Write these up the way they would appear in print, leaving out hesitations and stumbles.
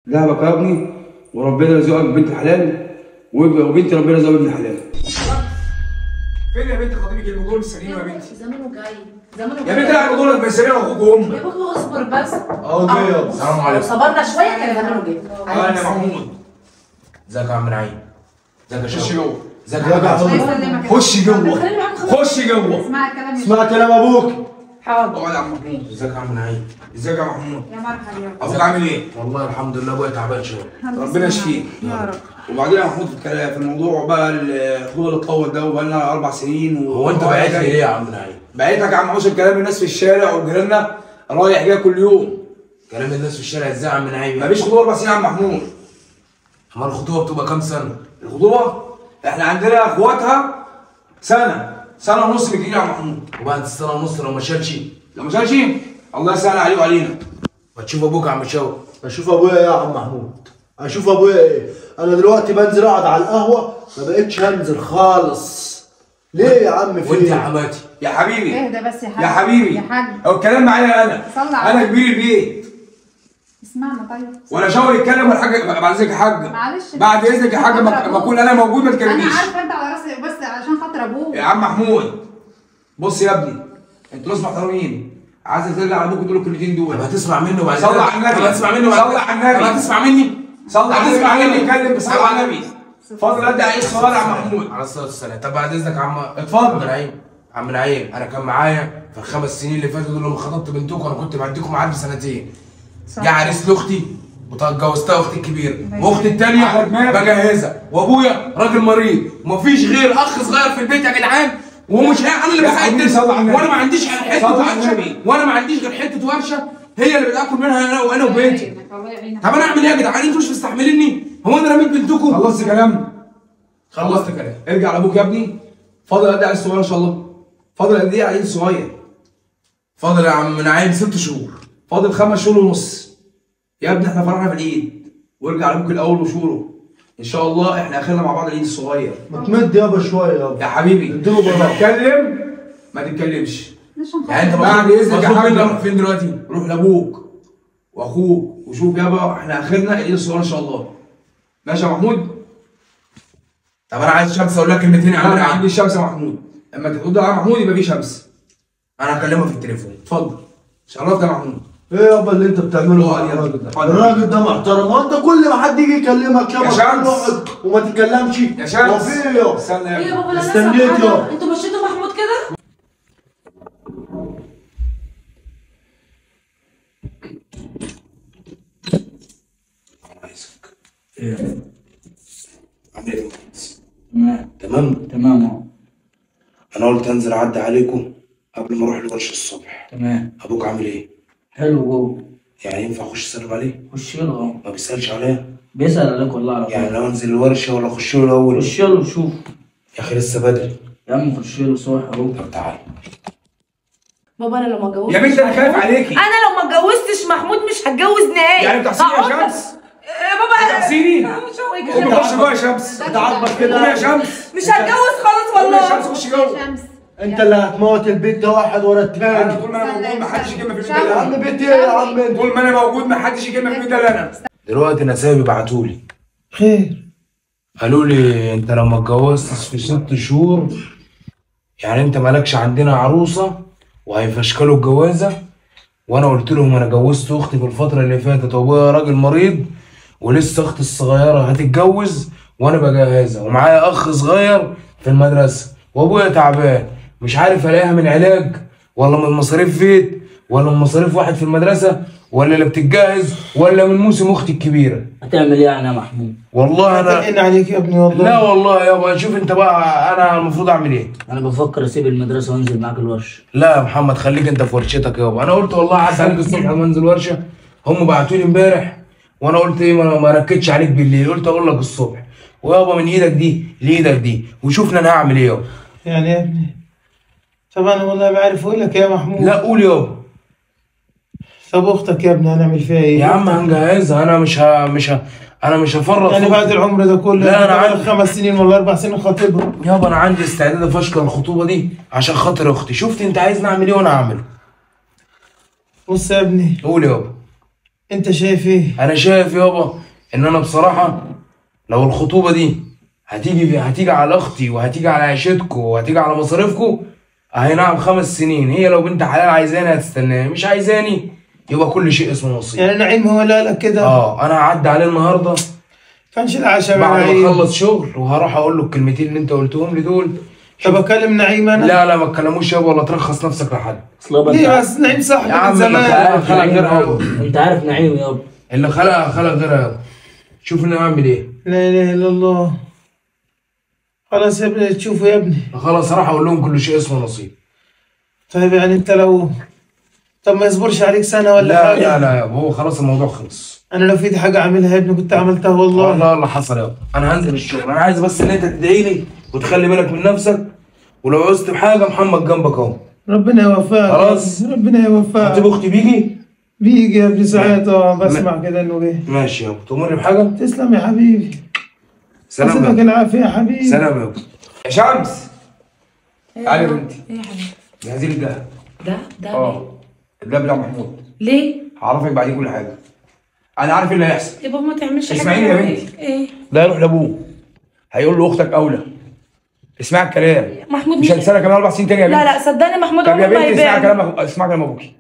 ذهبك يا ابني وربنا يرزقك ببنت حلال وبنت ربنا يرزقك بابن حلال. فين يا بنت خطيبك الموضوع مش سليم يا بنتي؟ زمانه جاي زمانه يا بنت لا الموضوع مش سليم اخوك وامك. يا بابا اصبر بس. جاي يابا. السلام عليكم. صبرنا شويه كان زمانه جاي. انا محمود. ازيك يا عم نعيم؟ ازيك يا خش شباب؟ جوه. ازيك يا عم؟ خش جوه. خش جوه. اسمع كلام ابوك. حاضر. اقعد يا عم محمود. ازيك يا عم نعيم؟ ازيك يا محمود؟ يا مرحبا يا ابوك عامل ايه؟ والله الحمد لله ابويا تعبان شويه. ربنا يشفيك يا رب. وبعدين يا محمود في الموضوع بقى الخوض اللي اتطور ده وبقى لنا 4 سنين هو انت بعت لي ايه يا عم نعيم؟ بعتك يا عم عشان كلام الناس في الشارع وجيراننا رايح جاي كل يوم. كلام الناس في الشارع ازاي يا عم نعيم؟ مفيش خطوبه 4 سنين يا عم محمود. امال الخطوبه بتبقى كام سنه؟ الخطوبه احنا عندنا اخواتها سنه ونص بالكتير يا عم محمود. وبعد السنه ونص لو ما شالش؟ لو ما شالش الله يسهل عليه وعلينا. ما تشوف ابوك يا عم شوقي. اشوف ابويا ايه يا عم محمود؟ اشوف ابويا ايه؟ انا دلوقتي بنزل اقعد على القهوه ما بقتش هنزل خالص. ليه يا عم في وانت يا ايه؟ حماتي؟ يا حبيبي اهدى بس يا حاج. يا حبيبي يا حاج هو الكلام معايا انا. صلى على انا كبير البيت. اسمعنا طيب. ولا شاور يتكلم ولا حاجه. بعد اذنك يا حاج. معلش بعد اذنك يا حاج ما اكون انا موجود ما انا تكلمنيش. عارفه انت على راسي بس عشان خاطر ابوك. يا عم محمود بص يا ابني انتوا ناس محترمين. عايزك ترجع على ابوك وتقول له الكلمتين دول. طب هتسمع منه وبعد صلى على النبي. طب هتسمع منه وبعد صلى على النبي. طب هتسمع مني؟ صلى على النبي. هتسمع مني؟ اتكلم بصلى على النبي. اتفضل ادي عليه الصلاه يا عم محمود. على الصلاه والسلام. طب بعد اذنك يا عم اتفضل. عم نعيم. عم نعيم انا كان معايا في ال5 سنين اللي فاتوا دول لما خطبت بنتكم انا كنت معديكم معاد بسنتين. جه عريس لاختي واتجوزتها اختي الكبيره واختي الثانيه بجهزها وابويا راجل مريض ومفيش غير اخ صغير في البيت يا جدعان ومش انا اللي بساعد وانا ما عنديش غير حته ورشه وانا ما عنديش غير حته ورشه هي اللي بتاكل منها انا وبنتي. طب انا اعمل ايه يا جدعان؟ انتوا مش مستحمليني؟ هو انا رميت بنتكم؟ خلصت كلام؟ خلصت كلام. ارجع لابوك يا ابني. فاضل قد ايه على الصغير ان شاء الله؟ فاضل قد ايه على الصغير؟ فاضل يا عم نعيم 6 شهور. فاضل 5 شهور ونص. يا ابني احنا فرحنا في العيد وارجع لابوك الاول وشوره. ان شاء الله احنا اخرنا مع بعض العيد الصغير. ما تمد يابا شويه يابا. يا حبيبي اديله براحه. اتكلم ما تتكلمش. يعني انت بعد اذنك يا حاج روح فين دلوقتي؟ روح لابوك واخوك وشوف يابا احنا اخرنا العيد الصغير ان شاء الله. ماشي يا محمود؟ طب انا عايز شمس اقول لك كلمتين يا عم انا نعيم. عندي الشمس يا محمود. اما تقول على محمود يبقى في شمس. انا هكلمه في التليفون. اتفضل. شرفت يا محمود. ايه يابا اللي انت بتعمله مع الراجل ده؟ الراجل ده محترم وانت كل ما حد يجي يكلمك يابا يا شمس. تقول له اقعد وما تتكلمش. يا شمس. هو في ايه يابا؟ استنى ايه يا يا بابا لا استنيت يابا. انتوا مشيتوا محمود كده؟ ايه عامل ايه؟ تمام تمام اهو. انا قلت انزل اعدي عليكم قبل ما اروح الورشه الصبح. تمام ابوك عامل ايه؟ حلو جوه. يعني ينفع اخش اسلم عليه؟ خش له اهو. ما بيسالش عليا؟ بيسأل عليك والله على يعني طول. لو انزل الورشه ولا اخش له الاول؟ خش له شوف يا اخي لسه بدري. يا عم، خش له صح اهو. طب تعالى. بابا انا لو ما اتجوزتش يا بنت انا خايف محمود- عليكي. انا لو ما اتجوزتش محمود مش هتجوز نهائي. يعني بتحسيني يا هقعد- شمس؟ يا بابا بتحسيني؟ مش هو قومي يكلمك. خش جوه يا شمس. انت عاجبك قومي كده يا شمس. مش هتجوز خالص قومي يا والله. شمس خش جوه. شمس انت اللي هتموت البيت ده واحد ورا انا التاني. طول ما انا موجود ما حدش يكلم في البيت يا ده عم انا. بيت ايه يا عم انت؟ طول ما انا موجود ما حدش يكلم في البيت ده الا انا. دلوقتي نسايبي بعتولي خير. قالوا لي انت لو ما اتجوزتش في 6 شهور يعني انت مالكش عندنا عروسه وهيفشكلوا الجوازه. وانا قلت لهم انا جوزت اختي في الفتره اللي فاتت وابويا راجل مريض ولسه اختي الصغيره هتتجوز وانا بجهزها ومعايا اخ صغير في المدرسه وابويا تعبان مش عارف الاقيها من علاج ولا من مصاريف بيت ولا من مصاريف واحد في المدرسه ولا اللي بتتجهز ولا من موسم اختي الكبيره. هتعمل ايه يعني يا محمود؟ والله انا حقين عليك يا ابني والله. لا والله يابا شوف انت بقى انا المفروض اعمل ايه؟ انا بفكر اسيب المدرسه وانزل معاك الورشه. لا يا محمد خليك انت في ورشتك يابا. انا قلت والله عدى عليك الصبح لما انزل ورشه. هم بعتوا لي امبارح وانا قلت ايه ما ركزتش عليك بالليل قلت اقول لك الصبح. ويابا من ايدك دي لايدك دي وشوفنا انا هعمل ايه يابا. يعني يا ابني طب انا والله ما عارف اقول لك يا محمود. لا قول يابا. طب اختك يا ابني هنعمل فيها ايه؟ يا عم هنجهزها انا انا مش هفرط يعني فوق. بعد العمر ده كله لا، أنا بقالك عارف. 5 سنين ولا 4 سنين خاطبها. يابا انا عندي استعداد افشكل الخطوبه دي عشان خاطر اختي. شفت انت عايز نعمل ايه وانا هعمله. بص يا ابني قول يابا. انت شايف ايه؟ انا شايف يابا ان انا بصراحه لو الخطوبه دي هتيجي على اختي وهتيجي على عيشتكم وهتيجي على مصاريفكم، اهي نعم 5 سنين. هي لو بنت حلال عايزاني هتستناني، مش عايزاني يبقى كل شيء اسمه نصيب. يعني نعيم هو اللي قالك كده؟ انا هعدي عليه النهارده كانش العشاء مع بعد ما نعيم. اخلص شغل وهروح اقول له الكلمتين اللي انت قلتهم لي دول. طب اكلم نعيم انا؟ لا ما تكلموش يابا ولا ترخص نفسك لحد. اصل ليه بس؟ نعيم صاحبي يا عم من زمان. خلق غيرها يابا. انت عارف نعيم يابا. اللي خلق غيرها يابا. شوف انا اعمل ايه. لا اله الا الله. خلاص يا ابني تشوفوا يا ابني. خلاص هروح اقول لهم كل شيء اسمه نصيب. طيب يعني انت لو طب ما يصبرش عليك سنه ولا لا حاجه؟ لا يابا، هو خلاص الموضوع خلص. انا لو في ايدي حاجه اعملها يا ابني كنت عملتها والله. والله اللي حصل يابا، انا هنزل الشغل. انا عايز بس ان انت تدعي لي وتخلي بالك من نفسك، ولو عوزت بحاجه محمد جنبك اهو. ربنا يوفقك. خلاص. ربنا يوفقك. خطيب اختي بيجي يا ابني ساعات بسمع كده انه جه. ماشي يابا، تؤمرني بحاجه؟ تسلم يا حبيبي. سلام يسلمك يابا. العافيه يا حبيبي. سلام يابا. يا شمس تعالي يا بنتي. ايه يا حبيبي؟ جهزي لي الدهب. ده الدهب بتاع محمود. ليه؟ هعرفك بعدين كل حاجه. انا عارف ايه اللي هيحصل. يا بابا ما تعملش حاجه. اسمعيني يا بنتي. ايه؟ ده هيروح لابوه، هيقول له اختك اولى. اسمعي الكلام. محمود مش هتستنى كمان 4 سنين تاني يا بنتي. لا صدقني محمود طب يا عمره ما بنتي اسمعي هيبان. كلام اسمعي كلام ابوكي.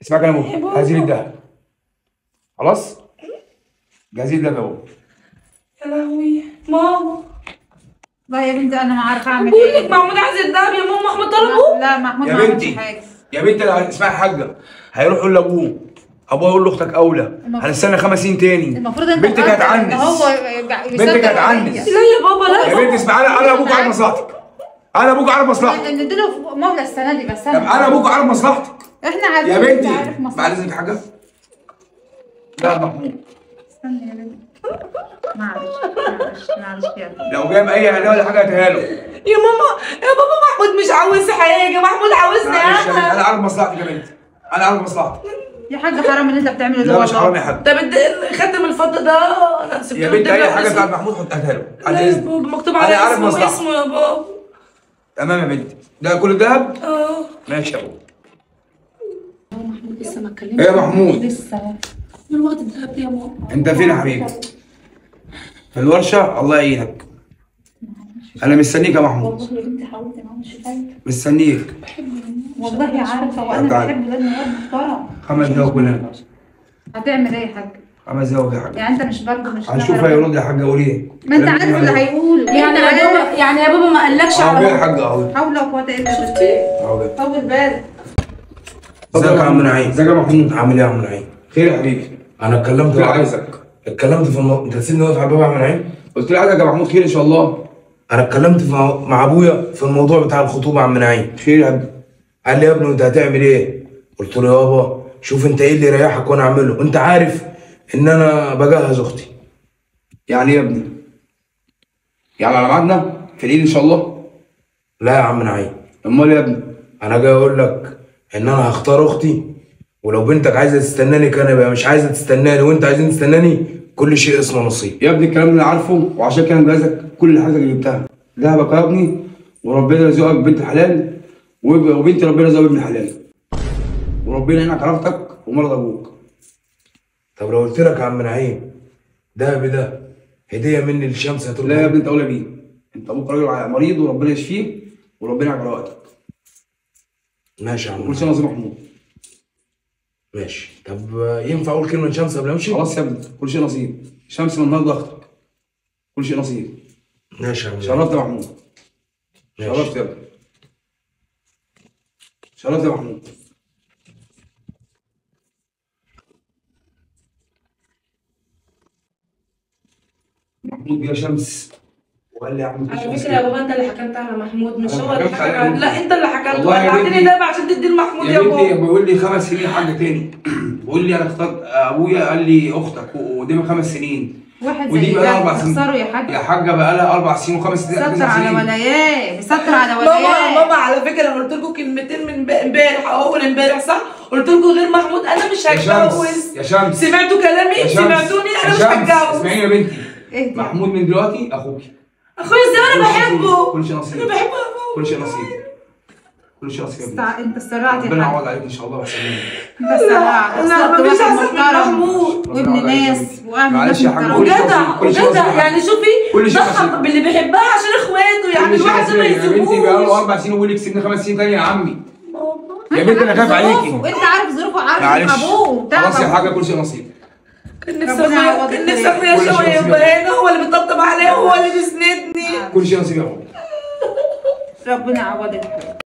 اسمعي كلام ابوكي. يا بابا. جهزي لي الدهب. خلاص؟ جهزي لي الدهب يا بابا. يا لهوي ماما. لا يا بنتي انا ما عارفه اعمل بقول ايه. لك محمود عايز الدهب يا ماما. محمود طلبه. لا محمود يا ما عملش بنتي حاجه. يا بنتي اسمعي يا حاجه، هيروح يقول لابوه، ابوه يقول لاختك اولى، هنستنى 5 سنين تاني. المفروض انت بنتك تقدر هتعنس. ان هو بنتك هتعنس. لا يا بابا لا. يا بنتي اسمعي، انا ابوك عارف مصلحتك. انا ابوك عارف مصلحتك. نديله مهله السنه دي بس. طب انا ابوك عارف مصلحتك. احنا عارفين يا إنت بنتي عارف مصلحتك. بعد اذنك حاجه. لا محمود استني يا بنتي. معلش يا بنتي. لو جايب اي هديه ولا حاجه هاتها له. يا ماما يا بابا محمود مش عاوز حاجه. محمود عاوزني معلش يا بنتي، انا. انا عارف مصلحتك يا بنتي. انا عارف مصلحتك. يا حاج حرام اللي انت بتعمله ده لا مش والله. حرام يا حاج. طب خاتم الفضه ده انا سبته يا بنتي اي قدام حاجه اسمه. بتاعت محمود هاتها له. لا على يا اذنك. بابا مكتوب أنا على عارف اسمه مصلحتك. اسمه يا بابا. تمام يا بنتي. ده كل الذهب؟ اه. ماشي يا بابا. محمود لسه ما اتكلمش. ايه يا محمود؟ لسه. من وقت الذهب ده يا ماما. انت فين يا حبيبي؟ في الورشه. الله يعينك. انا مستنيك يا محمود. والله يا بنتي حاولت ما عملش فايده. مستنيك. والله عارفه وانا تعالى. بحبه لانه واد محترم. 5 دقايق كلنا. هتعمل ايه يا حاج؟ 5 دقايق يا حاج. يعني انت مش برضه مش هنشوف نهر. هيرد يا حاج اقول ايه. ما انت عارف اللي هيقوله. يعني يا بابا يعني يا بابا ما قالكش اهو على يا حاج اهو. حول ولا قوه الا بالله. اهو جاي. طول بالك. ازيك يا عم نعيم؟ ازيك يا محمود؟ عامل ايه يا عم نعيم؟ خير يا حبيبي. انا اتكلمت خير عايزك. في الموضوع. انت تسيبني واقف على الباب يا عم نعيم؟ قلت له عايزك يا محمود. خير ان شاء الله. انا اتكلمت مع ابويا في الموضوع بتاع الخطوبه يا عم نعيم. خير يا ابني. قال لي يا ابني انت هتعمل ايه؟ قلت له يابا شوف انت ايه اللي يريحك وانا اعمله. انت عارف ان انا بجهز اختي. يعني ايه يا ابني؟ يعني على ميعادنا في العيد ان شاء الله؟ لا يا عم نعيم، امال يا ابني؟ انا جاي اقول لك ان انا هختار اختي، ولو بنتك عايزه تستناني كان يبقى مش عايزه تستناني وانت عايزين تستناني، كل شيء اسمه نصيب. يا ابني الكلام ده انا عارفه، وعشان كده مجهزك كل حاجه اللي جبتها. ذهبك يا ابني، وربنا يرزقك بنت حلال، وبنت ربنا يرزقك ابن حلال، وربنا يعينك على اختك ومرض ابوك. طب لو قلت لك يا عم نعيم دهبي ده هديه مني للشمس هتقول لا يا ابني انت اولى بيه. انت ابوك راجل مريض وربنا يشفيه، وربنا يعينك على وقتك. ماشي يا عم. كل سنه وانت محمود. ماشي. طب ينفع اقول كلمه لشمس قبل ما امشي؟ خلاص يا ابني، كل شيء نصيب. شمس من النهارده اختك. كل شيء نصيب. ماشي يا عم. شرفت يا محمود. ماشي. شرفت يا ابني. شرفت يا محمود. محمود جه شمس وقال لي يا عم على فكره يا بابا انت اللي حكمت على محمود مش أنا هو اللي حكمت حكم عليه. على. لا انت اللي حكمت. والله يا وقعتني بنتي. ده عشان تدي لمحمود يا يا بنتي بابا. بيقول لي 5 سنين حاجه تاني. بيقول لي انا اخترت ابويا قال لي اختك وقدامي 5 سنين. واحد ودي زي بقى لها ده 4 سنين. تخسره يا حاج. يا حاجه بقى لها 4 سنين و5 سنين. ستر على ولاياه. ستر على ماما ولاياه. على فكره انا قلت لكم كلمتين من امبارح او اول امبارح صح؟ قلت لكم غير محمود انا مش هتجوز. يا شمس سمعتوا كلامي؟ سمعتوني انا مش هتجوز. اسمعيني يا بنتي. اهدي. محمود من دلوقتي اخوكي. اخويا ازاي انا بحبه؟ كل شيء نصيب. انا بحبه يا بابا. كل شيء نصيب. كل شيء نصيب يا بنتي. انت استرعت يا ربنا حاج. يعوض عليك ان شاء الله ويسلمك. انت استرعت. لا اخترت مفيش واحد احسن من محترم محمود. وابن ربنا يعوض ناس عليك يا بنتي. واهل ناس معلش يا حاج، محترمين. وجدع كل شيء وجدع نصيب. يعني شوفي كل شيء ضحى نصيب. باللي بيحبها عشان اخواته يعني كل شيء الواحد نصيب ما يا بنتي، بقاله يسيبوش. 4 سنين وبيقول لك سيبني 5 سنين تاني يا عمي. يا بنتي انا خايف عليكي. وانت عارف ظروفه وعارف معلش ابوه خلاص يا تعب. حاجه، كل شيء نصيب. كان نفسي ربنا اخويا يعوضك كان نفسي خير. اخويا كل شيء شويه نصيب. يبقى هنا هو اللي بيطبطب عليا هو اللي بيسندني. كل شيء نصيب يا بابا. ربنا يعوضك.